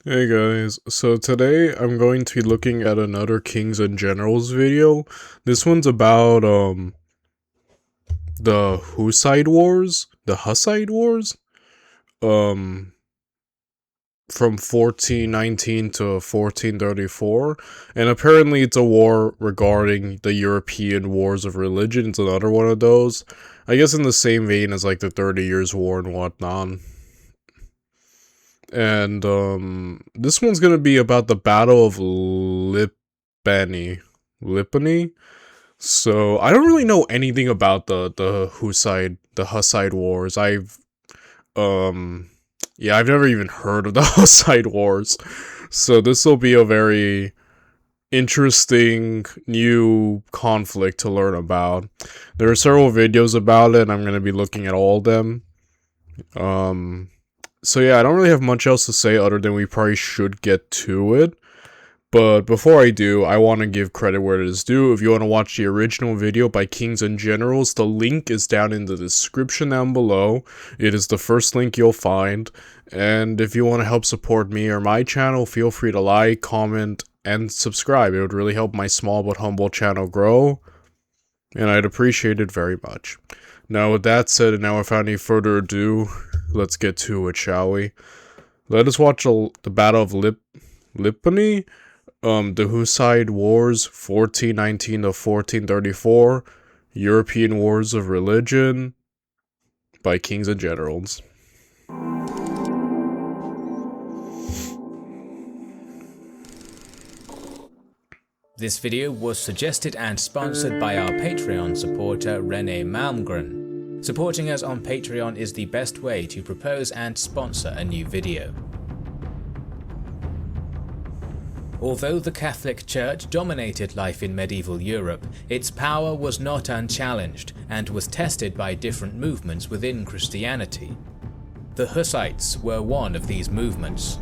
Hey guys, so today I'm going to be looking at another Kings and Generals video. This one's about the Hussite Wars, um from 1419 to 1434, and apparently it's a war regarding the European wars of religion. It's another one of those. I guess in the same vein as like the 30 Years' War and whatnot. And this one's gonna be about the Battle of Lipany. So I don't really know anything about the Hussite Wars. Um I've never even heard of the Hussite Wars. So this will be a very interesting new conflict to learn about. There are several videos about it, and I'm gonna be looking at all of them. Um so yeah, I don't really have much else to say other than we probably should get to it. But before I do, I want to give credit where it is due. If you want to watch the original video by Kings and Generals, the link is down in the description down below. It is the first link you'll find. And if you want to help support me or my channel, feel free to like, comment, and subscribe. It would really help my small but humble channel grow, and I'd appreciate it very much. Now with that said, and now without any further ado, let's get to it, shall we? Let us watch the Battle of Lipany, the Hussite Wars, 1419 to 1434, European Wars of Religion, by Kings and Generals. This video was suggested and sponsored by our Patreon supporter Rene Malmgren. Supporting us on Patreon is the best way to propose and sponsor a new video. Although the Catholic Church dominated life in medieval Europe, its power was not unchallenged and was tested by different movements within Christianity. The Hussites were one of these movements.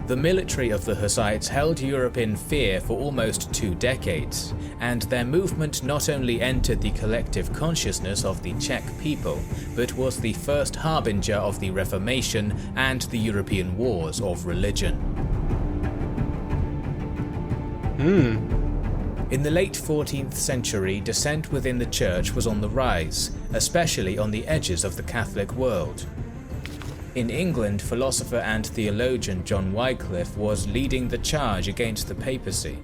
The military of the Hussites held Europe in fear for almost 2 decades, and their movement not only entered the collective consciousness of the Czech people, but was the first harbinger of the Reformation and the European wars of religion. In the late 14th century, dissent within the church was on the rise, especially on the edges of the Catholic world. In England, philosopher and theologian John Wycliffe was leading the charge against the papacy.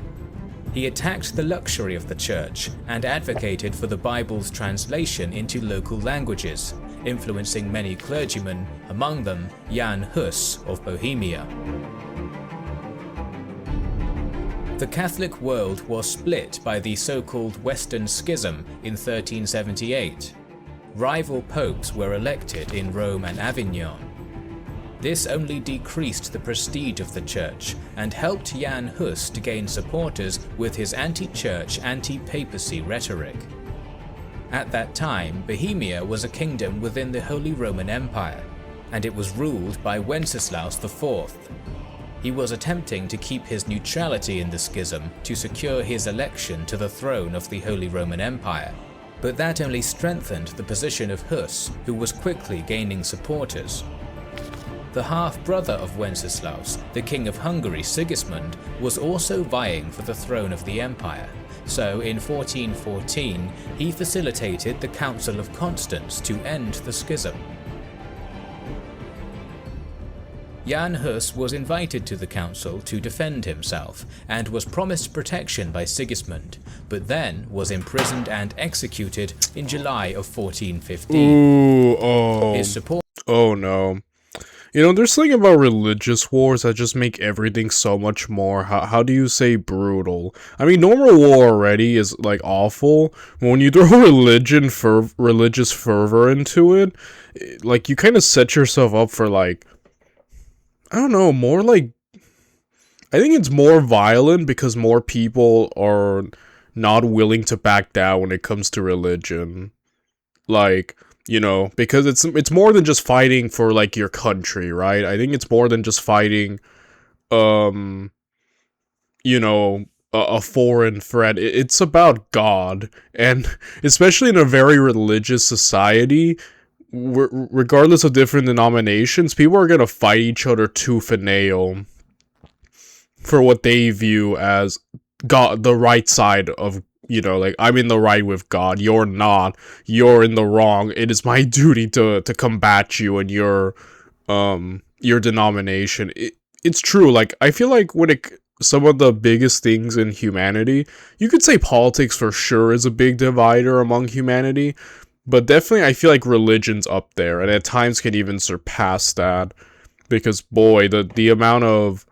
He attacked the luxury of the church and advocated for the Bible's translation into local languages, influencing many clergymen, among them Jan Hus of Bohemia. The Catholic world was split by the so-called Western Schism in 1378. Rival popes were elected in Rome and Avignon. This only decreased the prestige of the church and helped Jan Hus to gain supporters with his anti-church, anti-papacy rhetoric. At that time, Bohemia was a kingdom within the Holy Roman Empire, and it was ruled by Wenceslaus IV. He was attempting to keep his neutrality in the schism to secure his election to the throne of the Holy Roman Empire, but that only strengthened the position of Hus, who was quickly gaining supporters. The half-brother of Wenceslaus, the King of Hungary Sigismund, was also vying for the throne of the empire, so in 1414 he facilitated the Council of Constance to end the schism. Jan Hus was invited to the council to defend himself, and was promised protection by Sigismund, but then was imprisoned and executed in July of 1415. His support Oh no. You know, there's something about religious wars that just make everything so much more, how do you say, brutal? I mean, normal war already is, like, awful, but when you throw religious fervor into it, like, you kind of set yourself up for, like, I don't know, more like, I think it's more violent because more people are not willing to back down when it comes to religion. Like, you know, because it's more than just fighting for, like, your country, right? I think it's more than just fighting, you know, a foreign threat. It's about God, and especially in a very religious society, regardless of different denominations, people are gonna fight each other tooth and nail. for what they view as God, the right side of, you know, like, I'm in the right with God, you're not, you're in the wrong, it is my duty to combat you and your denomination. It's true, like, I feel like some of the biggest things in humanity, you could say politics for sure is a big divider among humanity, but definitely I feel like religion's up there, and at times can even surpass that, because boy, the amount of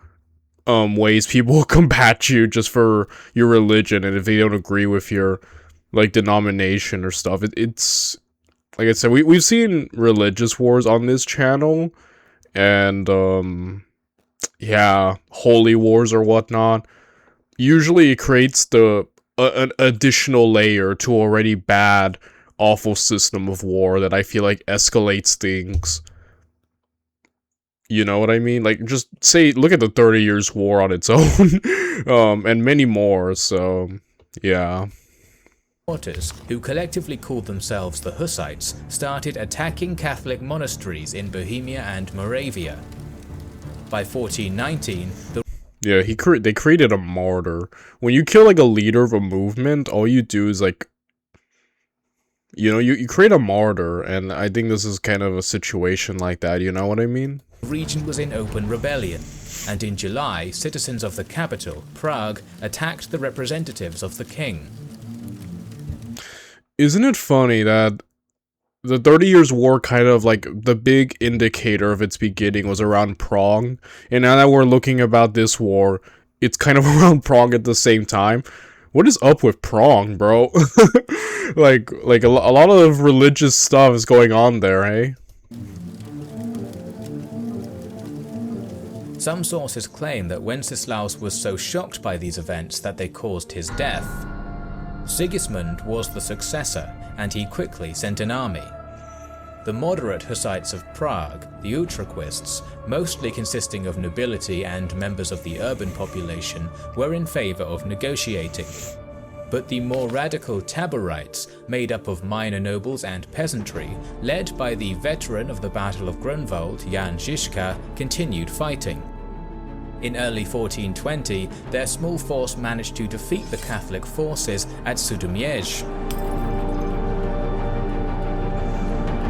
ways people will combat you just for your religion, and if they don't agree with your, like, denomination or stuff, it's like I said, we've seen religious wars on this channel, and yeah, holy wars or whatnot. Usually it creates an additional layer to already bad, awful system of war that I feel like escalates things. You know what I mean? Like, just say, look at the 30 Years' War on its own, and many more, so, yeah. Supporters, who collectively called themselves the Hussites, started attacking Catholic monasteries in Bohemia and Moravia. By 1419, Yeah, they created a martyr. When you kill, like, a leader of a movement, all you do is, like, you know, you create a martyr, and I think this is kind of a situation like that, you know what I mean? the region was in open rebellion, and in July, citizens of the capital, Prague, attacked the representatives of the king. Isn't it funny that the 30 Years' War kind of, like, the big indicator of its beginning was around Prague, and now that we're looking about this war, it's kind of around Prague at the same time? What is up with Prague, bro? like a lot of religious stuff is going on there, hey? Some sources claim that Wenceslaus was so shocked by these events that they caused his death. Sigismund was the successor, and he quickly sent an army. The moderate Hussites of Prague, the Utraquists, mostly consisting of nobility and members of the urban population, were in favor of negotiating. But the more radical Taborites, made up of minor nobles and peasantry, led by the veteran of the Battle of Grunwald, Jan Žižka, continued fighting. In early 1420, their small force managed to defeat the Catholic forces at Sudomierz.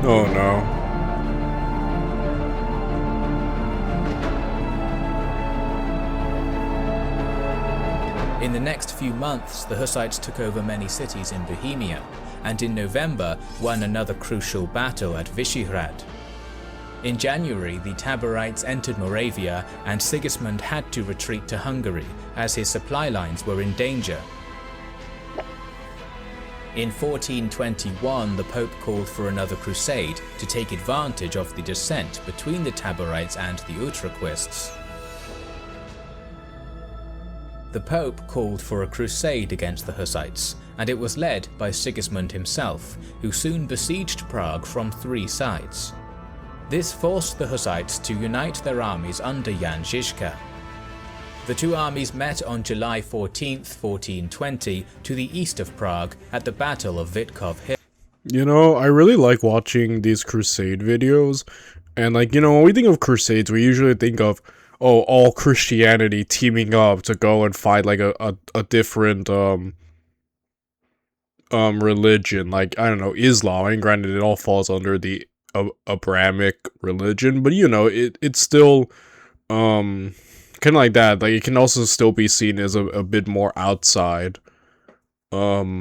Oh no. In the next few months, the Hussites took over many cities in Bohemia, and in November won another crucial battle at Vyšehrad. In January, the Taborites entered Moravia, and Sigismund had to retreat to Hungary, as his supply lines were in danger. In 1421, the Pope called for another crusade to take advantage of the dissent between the Taborites and the Utraquists. The Pope called for a crusade against the Hussites, and it was led by Sigismund himself, who soon besieged Prague from 3 sides. This forced the Hussites to unite their armies under Jan Žižka. The two armies met on July 14, 1420, to the east of Prague at the Battle of Witkov Hill. You know, I really like watching these crusade videos, and, like, you know, when we think of crusades, we usually think of, oh, all Christianity teaming up to go and fight, like, a different, religion, like, I don't know, Islam. I mean, granted, it all falls under the Abrahamic religion, but, you know, it's still, kind of like that. Like, it can also still be seen as a bit more outside. But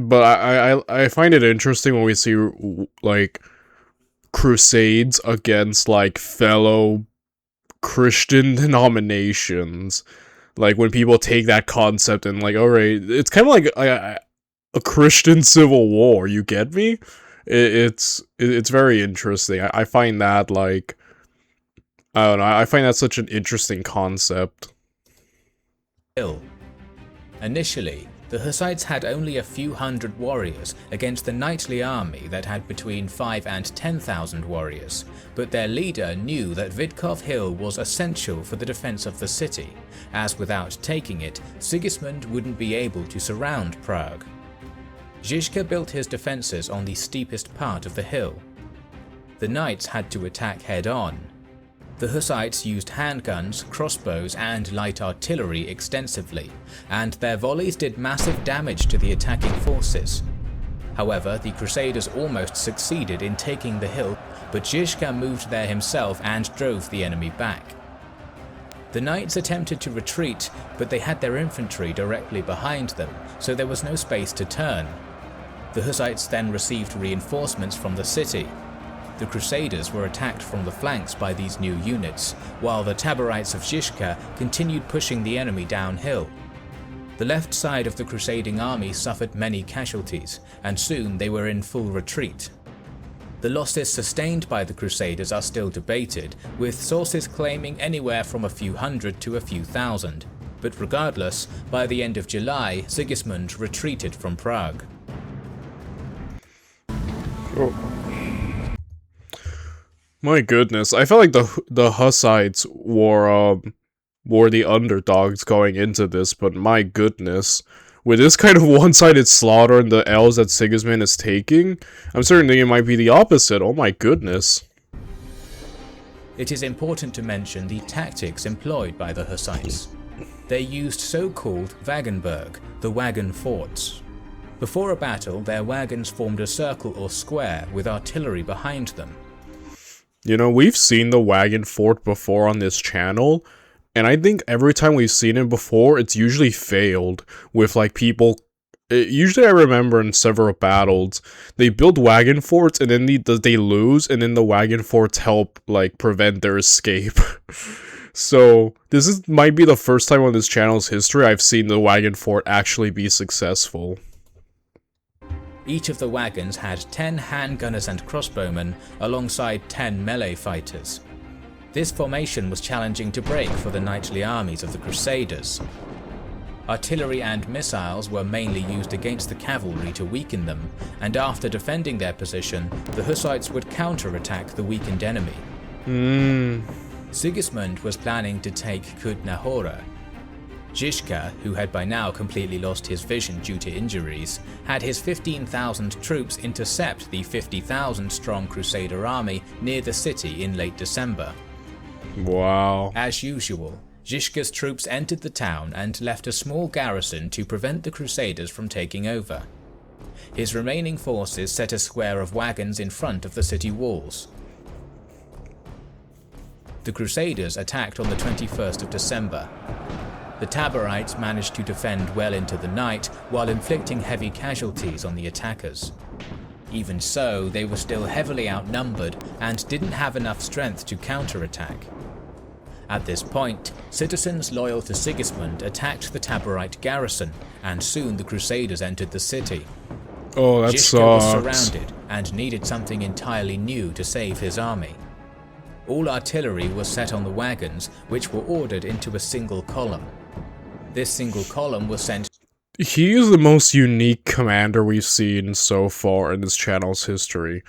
I find it interesting when we see, like, crusades against, like, fellow Christian denominations. Like, when people take that concept and, like, alright, it's kind of like a Christian civil war, you get me? It's very interesting. I find that, like, I don't know, I find that such an interesting concept. Initially, the Hussites had only a few hundred warriors against the knightly army that had between 5,000 and 10,000 warriors, but their leader knew that Witkov Hill was essential for the defense of the city, as without taking it, Sigismund wouldn't be able to surround Prague. Žižka built his defenses on the steepest part of the hill. The knights had to attack head-on. The Hussites used handguns, crossbows, and light artillery extensively, and their volleys did massive damage to the attacking forces. However, the Crusaders almost succeeded in taking the hill, but Žižka moved there himself and drove the enemy back. The knights attempted to retreat, but they had their infantry directly behind them, so there was no space to turn. The Hussites then received reinforcements from the city. The Crusaders were attacked from the flanks by these new units, while the Taborites of Žižka continued pushing the enemy downhill. The left side of the crusading army suffered many casualties, and soon they were in full retreat. The losses sustained by the Crusaders are still debated, with sources claiming anywhere from a few hundred to a few thousand, but regardless, by the end of July, Sigismund retreated from Prague. Oh. My goodness, I felt like the Hussites were the underdogs going into this, but my goodness, with this kind of one-sided slaughter and the L's that Sigismund is taking, I'm starting to think it might be the opposite. Oh my goodness. It is important to mention the tactics employed by the Hussites. They used so-called Wagenburg, the wagon forts. Before a battle, their wagons formed a circle or square with artillery behind them. You know, we've seen the wagon fort before on this channel, and I think every time we've seen it before, it's usually failed with, like, people. Usually I remember in several battles, they build wagon forts, and then they lose, and then the wagon forts help, like, prevent their escape. So, might be the first time on this channel's history I've seen the wagon fort actually be successful. Each of the wagons had 10 handgunners and crossbowmen alongside 10 melee fighters. This formation was challenging to break for the knightly armies of the Crusaders. Artillery and missiles were mainly used against the cavalry to weaken them, and after defending their position, the Hussites would counterattack the weakened enemy. Sigismund was planning to take Kutná-Hora. Žižka, who had by now completely lost his vision due to injuries, had his 15,000 troops intercept the 50,000-strong Crusader army near the city in late December. Wow. As usual, Žižka's troops entered the town and left a small garrison to prevent the Crusaders from taking over. His remaining forces set a square of wagons in front of the city walls. The Crusaders attacked on the 21st of December. The Taborites managed to defend well into the night while inflicting heavy casualties on the attackers. Even so, they were still heavily outnumbered and didn't have enough strength to counterattack. At this point, citizens loyal to Sigismund attacked the Taborite garrison, and soon the Crusaders entered the city. Oh, that Žižka was surrounded and needed something entirely new to save his army. All artillery was set on the wagons, which were ordered into a single column. This single column was sent. He is the most unique commander we've seen so far in this channel's history,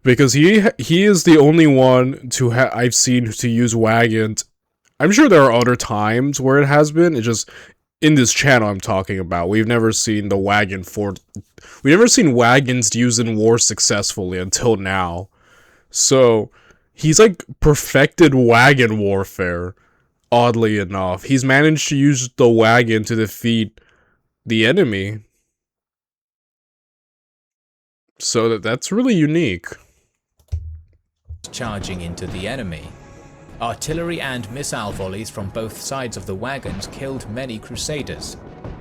because he is the only one I've seen to use wagons. I'm sure there are other times where it has been. It's just in this channel I'm talking about. We've never seen the wagon fort. We've never seen wagons used in war successfully until now. So he's like perfected wagon warfare. Oddly enough, he's managed to use the wagon to defeat the enemy. So that's really unique. Charging into the enemy. Artillery and missile volleys from both sides of the wagons killed many Crusaders.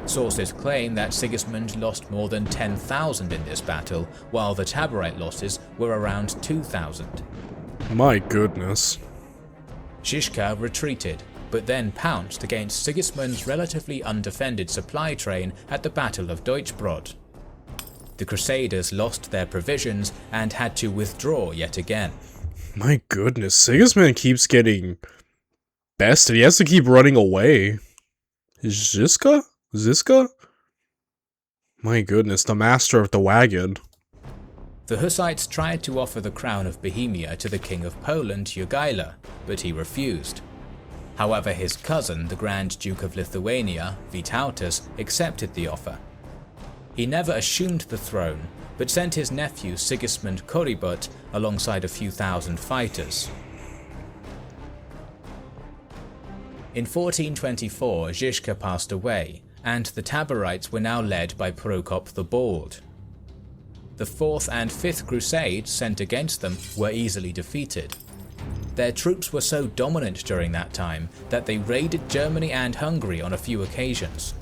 Sources claim that Sigismund lost more than 10,000 in this battle, while the Taborite losses were around 2,000. My goodness. Žižka retreated, but then pounced against Sigismund's relatively undefended supply train at the Battle of Deutschbrod. The Crusaders lost their provisions and had to withdraw yet again. My goodness, Sigismund keeps getting bested. He has to keep running away. Žižka? My goodness, the master of the wagon. The Hussites tried to offer the crown of Bohemia to the King of Poland, Jogaila, but he refused. However, his cousin, the Grand Duke of Lithuania, Vytautas, accepted the offer. He never assumed the throne, but sent his nephew Sigismund Korybut alongside a few thousand fighters. In 1424, Zhishka passed away, and the Taborites were now led by Prokop the Bald. The 4th and 5th Crusades sent against them were easily defeated. Their troops were so dominant during that time that they raided Germany and Hungary on a few occasions.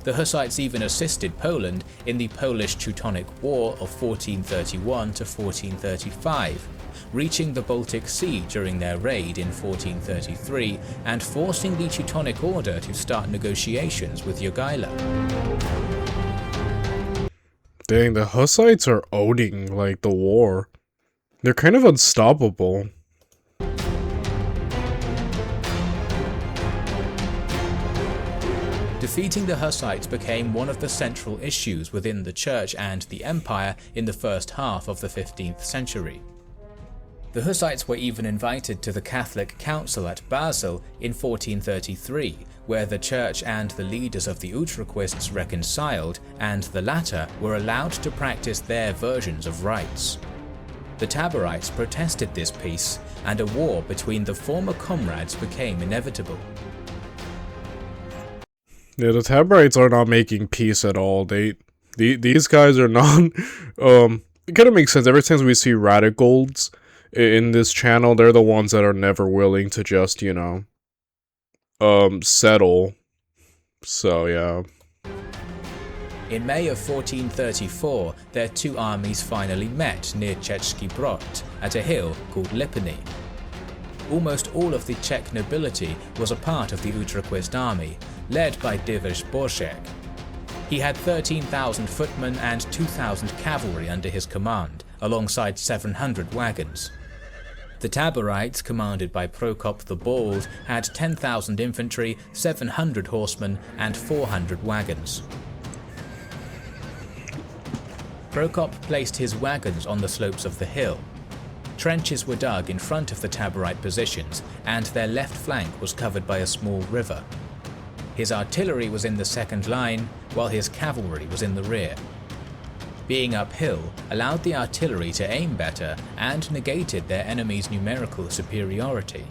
The Hussites even assisted Poland in the Polish-Teutonic War of 1431 to 1435, reaching the Baltic Sea during their raid in 1433 and forcing the Teutonic Order to start negotiations with Jogaila. Dang, the Hussites are owning, like, the war. They're kind of unstoppable. Defeating the Hussites became one of the central issues within the church and the empire in the first half of the 15th century. The Hussites were even invited to the Catholic Council at Basel in 1433, where the church and the leaders of the Utraquists reconciled, and the latter were allowed to practice their versions of rites. The Taborites protested this peace, and a war between the former comrades became inevitable. Yeah, the Taborites are not making peace at all. These guys are not. It kind of makes sense. Every time we see radicals in this channel, they're the ones that are never willing to just, you know, settle. So yeah. In May of 1434, their two armies finally met near Chechki Brod at a hill called Lipany. Almost all of the Czech nobility was a part of the Utraquist army, led by Divish Boršek. He had 13,000 footmen and 2,000 cavalry under his command, alongside 700 wagons. The Taborites, commanded by Prokop the Bald, had 10,000 infantry, 700 horsemen, and 400 wagons. Prokop placed his wagons on the slopes of the hill. Trenches were dug in front of the Taborite positions, and their left flank was covered by a small river. His artillery was in the second line, while his cavalry was in the rear. Being uphill allowed the artillery to aim better and negated their enemy's numerical superiority.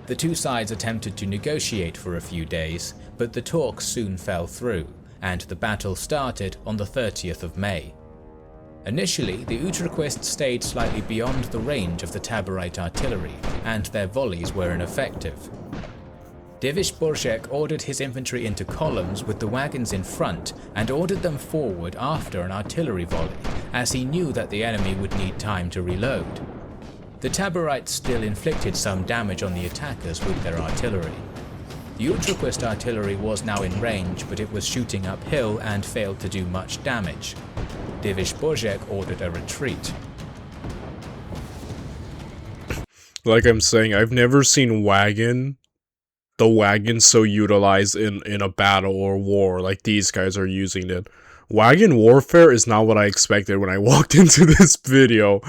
The two sides attempted to negotiate for a few days, but the talks soon fell through, and the battle started on the 30th of May. Initially, the Utraquists stayed slightly beyond the range of the Taborite artillery, and their volleys were ineffective. Divish Boršek ordered his infantry into columns with the wagons in front and ordered them forward after an artillery volley, as he knew that the enemy would need time to reload. The Taborites still inflicted some damage on the attackers with their artillery. The Utraquist artillery was now in range, but it was shooting uphill and failed to do much damage. Divish Boršek ordered a retreat. Like I'm saying, I've never seen the wagon so utilized in a battle or war like these guys are using it. Wagon warfare is not what I expected when I walked into this video,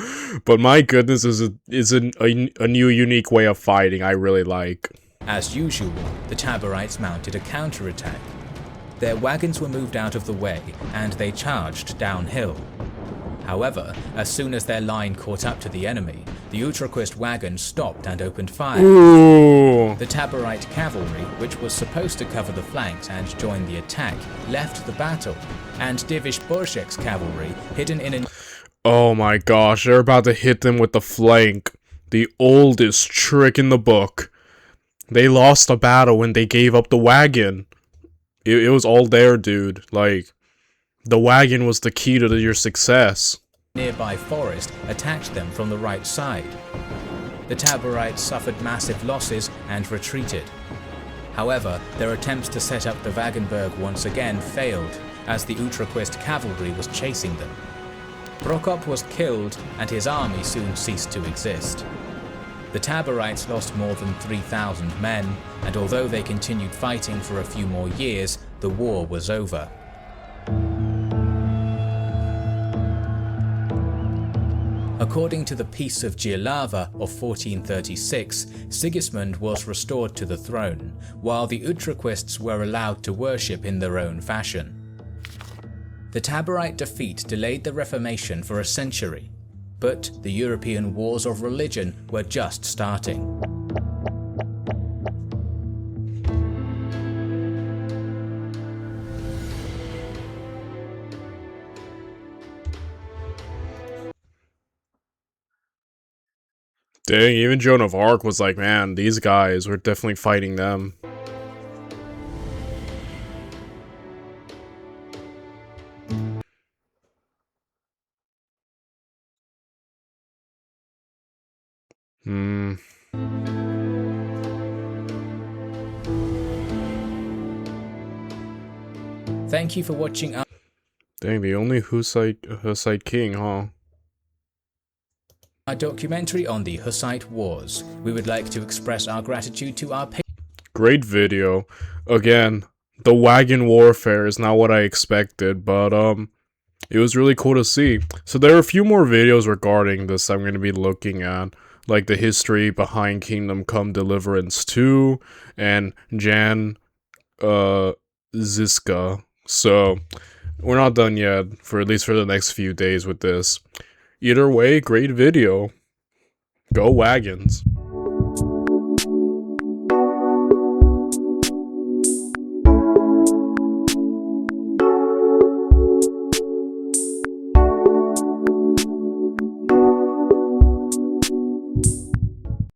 but my goodness, is a new unique way of fighting I really like. As usual, the Taborites mounted a counterattack. Their wagons were moved out of the way, and they charged downhill. However, as soon as their line caught up to the enemy, the Utraquist wagons stopped and opened fire. Ooh. The Taborite cavalry, which was supposed to cover the flanks and join the attack, left the battle, and Divish Boršek's cavalry, hidden in an... Oh my gosh, they're about to hit them with the flank. The oldest trick in the book. They lost the battle when they gave up the wagon. It was all there, dude. Like, the wagon was the key to your success. Nearby forest attacked them from the right side. The Taborites suffered massive losses and retreated. However, their attempts to set up the Wagenburg once again failed, as the Utraquist cavalry was chasing them. Prokop was killed, and his army soon ceased to exist. The Taborites lost more than 3,000 men, and although they continued fighting for a few more years, the war was over. According to the Peace of Jihlava of 1436, Sigismund was restored to the throne, while the Utraquists were allowed to worship in their own fashion. The Taborite defeat delayed the Reformation for a century, but the European wars of religion were just starting. Dang, even Joan of Arc was like, man, these guys, we're definitely fighting them. Hmm. Thank you for watching Dang, the only Hussite king, huh? our documentary on the Hussite Wars. We would like to express our gratitude to our Great video. Again, the wagon warfare is not what I expected, but it was really cool to see. So there are a few more videos regarding this I'm going to be looking at, like the history behind Kingdom Come Deliverance 2 and Jan Ziska. So we're not done yet, for at least for the next few days with this. Either way, great video. Go Wagons.